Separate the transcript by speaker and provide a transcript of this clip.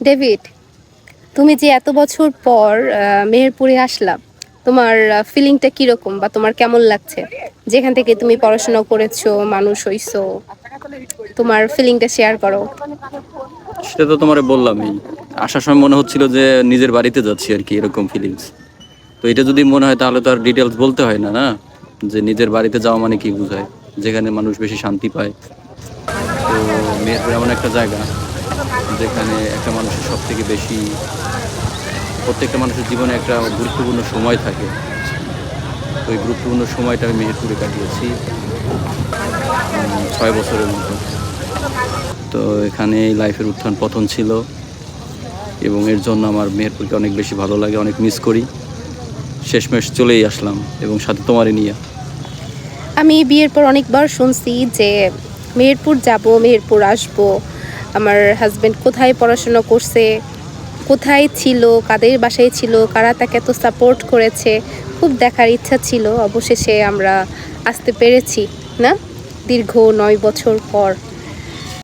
Speaker 1: David, তুমি যে এত বছর পর মেহেরপুরে আসলা, তোমার ফিলিংটা কিরকম বা তোমার কেমন লাগছে? যেখান থেকে তুমি পড়াশোনা করেছো, মানুষ হইছো, তোমার ফিলিংটা শেয়ার করো।
Speaker 2: সেটা তো তোমারে বললামই। আসার সময় মনে হচ্ছিল যে নিজের বাড়িতে যাচ্ছি আর কি, এরকম ফিলিংস। তো এটা যদি মনে হয় তাহলে তো আর ডিটেলস বলতে হয় না, না? যে নিজের বাড়িতে যাওয়া মানে কি বোঝায়, যেখানে মানুষ বেশি শান্তি পায়। তো মেহেরপুর এমন একটা জায়গা যেখানে একটা মানুষের সব থেকে বেশি, প্রত্যেকটা মানুষের জীবনে একটা গুরুত্বপূর্ণ সময় থাকে। তো ওই গুরুত্বপূর্ণ সময়টা আমি মেহেরপুরে কাটিয়েছি 6 বছরের মতো। তো এখানে লাইফের উত্থান পতন ছিল এবং এর জন্য আমার মেহেরপুরকে অনেক বেশি ভালো লাগে, অনেক মিস করি। শেষমেশ চলেই আসলাম এবং সাথে তোমারই নিয়ে।
Speaker 1: আমি বিয়ের পর অনেকবার শুনছি যে মেহেরপুর যাব, মেহেরপুর আসব, আমার হাজব্যান্ড কোথায় পড়াশোনা করছে, কোথায় ছিল, কাদের বাসায় ছিল, কারা তাকে এত সাপোর্ট করেছে, খুব দেখার ইচ্ছা ছিল। অবশেষে আমরা আসতে পেরেছি, না? দীর্ঘ 9 বছর পর।